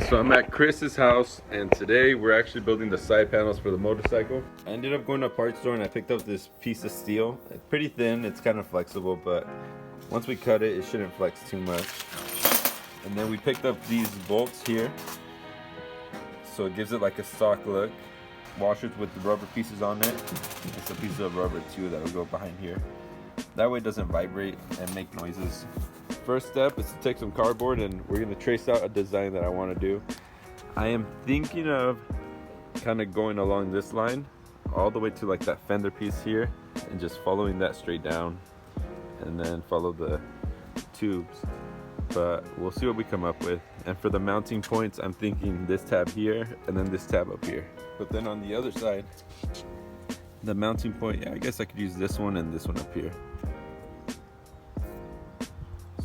So I'm at Chris's house, and today we're actually building the side panels for the motorcycle. I ended up going to a parts store and I picked up this piece of steel. It's pretty thin, it's kind of flexible, but once we cut it, it shouldn't flex too much. And then we picked up these bolts here, so it gives it like a stock look. Washers with the rubber pieces on it. It's a piece of rubber too that'll go behind here. That way it doesn't vibrate and make noises. First step is to take some cardboard and we're going to trace out a design that I want to do. I am thinking of kind of going along this line all the way to like that fender piece here and just following that straight down and then follow the tubes. But we'll see what we come up with. And for the mounting points, I'm thinking this tab here and then this tab up here. But then on the other side, the mounting point, yeah, I guess I could use this one and this one up here.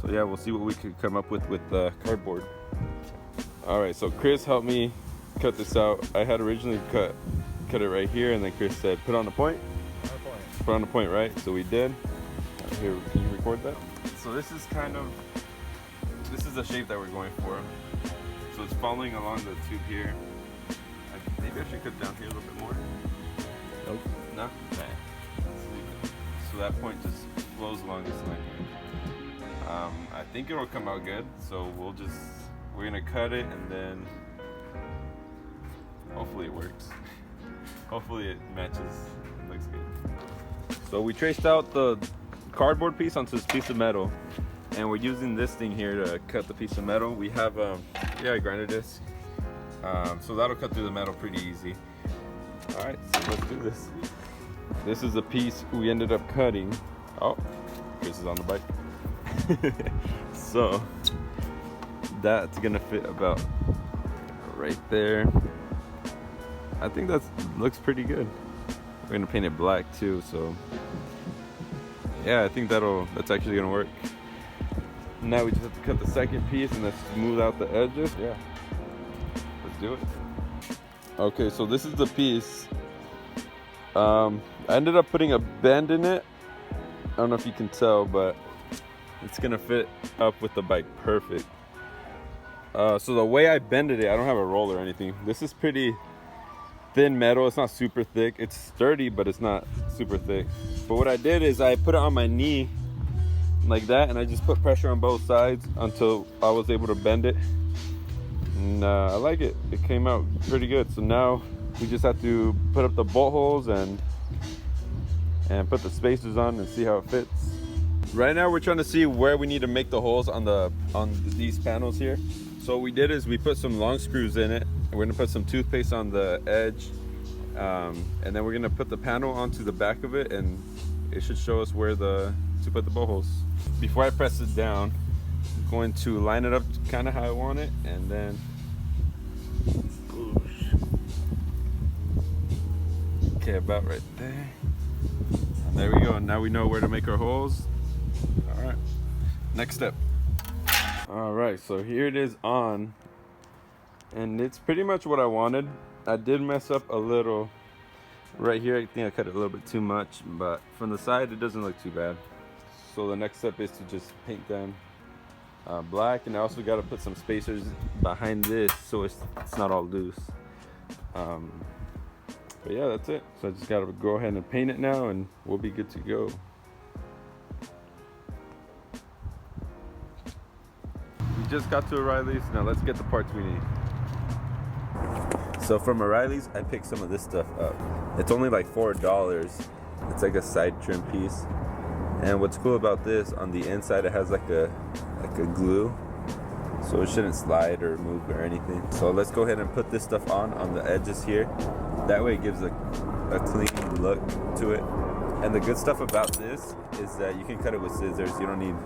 So yeah, we'll see what we could come up with the cardboard. All right, so Chris helped me cut this out. I had originally cut it right here, and then Chris said, put on the point. Put on the point, right? So we did. Here, can you record that? So this is the shape that we're going for. So it's following along the tube here. Maybe I should cut down here a little bit more. Nope. No? Nah. So that point just flows along this line. I think it'll come out good, so we're gonna cut it and then hopefully it works. Hopefully it matches, it looks good. So we traced out the cardboard piece onto this piece of metal, and we're using this thing here to cut the piece of metal. We have a grinder disc, so that'll cut through the metal pretty easy. All right, so let's do this. This is a piece we ended up cutting. Oh, Chris is on the bike. So that's gonna fit about right there. I think that looks pretty good. We're gonna paint it black too, so yeah, I think that's actually gonna work. Now we just have to cut the second piece and then smooth out the edges. Yeah, let's do it. Okay, so this is the piece. I ended up putting a bend in it. I don't know if you can tell, but it's gonna fit up with the bike perfect. So the way I bended it, I don't have a roll or anything. This is pretty thin metal. It's not super thick. It's sturdy, but it's not super thick. But what I did is I put it on my knee like that, and I just put pressure on both sides until I was able to bend it. And I like it. It came out pretty good. So now we just have to put up the bolt holes and put the spacers on and see how it fits. Right now we're trying to see where we need to make the holes on these panels here. So what we did is we put some long screws in it. We're gonna put some toothpaste on the edge, and then we're gonna put the panel onto the back of it, and it should show us where to put the bolt holes. Before I press it down, I'm going to line it up kind of how I want it, and then okay, about right there. And there we go. And now we know where to make our holes. All right, next step. All right, so here it is on, and it's pretty much what I wanted. I did mess up a little right here. I think I cut it a little bit too much, but from the side it doesn't look too bad. So the next step is to just paint them black, and I also got to put some spacers behind this so it's not all loose. But yeah, that's it. So I just got to go ahead and paint it now, and we'll be good to go. We just got to O'Reilly's. Now let's get the parts we need. So from O'Reilly's, I picked some of this stuff up. It's only like $4. It's like a side trim piece. And what's cool about this, on the inside it has like a glue, so it shouldn't slide or move or anything. So let's go ahead and put this stuff on the edges here. That way it gives a clean look to it. And the good stuff about this is that you can cut it with scissors. You don't need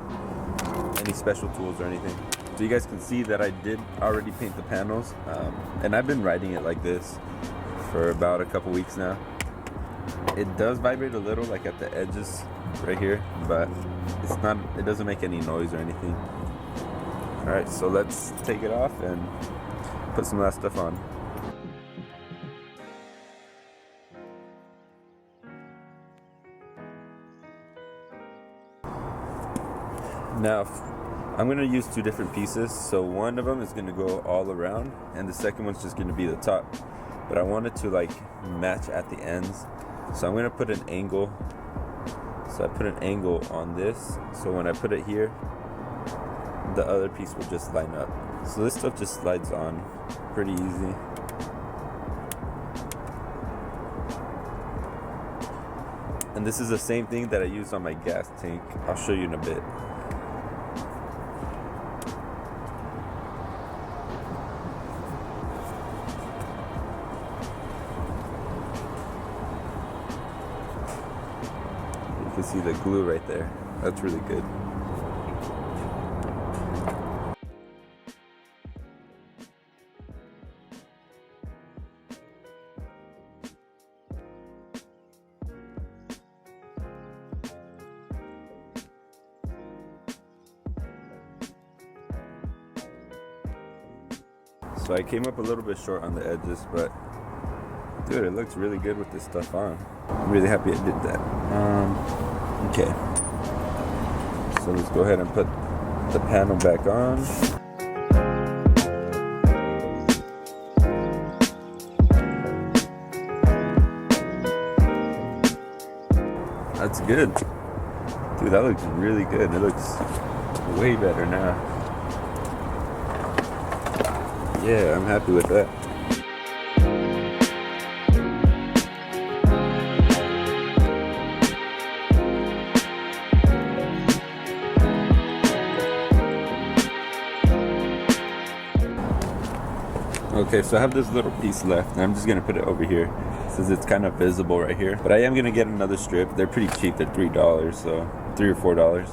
any special tools or anything. So you guys can see that I did already paint the panels, and I've been riding it like this for about a couple weeks now. It does vibrate a little, like at the edges right here, but it doesn't make any noise or anything. All right, so let's take it off and put some of that stuff on. Now, I'm gonna use two different pieces. So one of them is gonna go all around, and the second one's just gonna be the top. But I want it to like match at the ends. So I'm gonna put an angle. So I put an angle on this. So when I put it here, the other piece will just line up. So this stuff just slides on pretty easy. And this is the same thing that I use on my gas tank. I'll show you in a bit. You can see the glue right there. That's really good. So I came up a little bit short on the edges, but dude, it looks really good with this stuff on. I'm really happy I did that. Okay. So let's go ahead and put the panel back on. That's good. Dude, that looks really good. It looks way better now. Yeah, I'm happy with that. Okay, so I have this little piece left, and I'm just gonna put it over here since it's kind of visible right here. But I am gonna get another strip. They're pretty cheap. They're $3, so $3 or $4.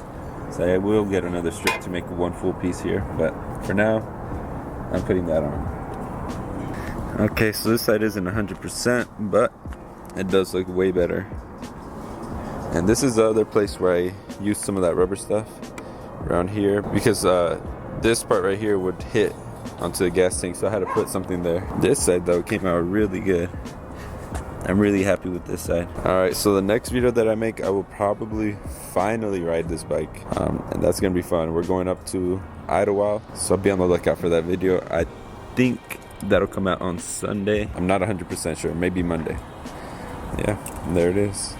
So I will get another strip to make one full piece here. But for now, I'm putting that on. Okay, so this side isn't 100%, but it does look way better. And this is the other place where I used some of that rubber stuff around here, because this part right here would hit onto the gas tank, so I had to put something there. This side though came out really good. I'm really happy with this side. Alright, so the next video that I make, I will probably finally ride this bike, and that's gonna be fun. We're going up to Idlewild, so be on the lookout for that video. I think that'll come out on Sunday. I'm not 100% sure, maybe Monday. Yeah, there it is.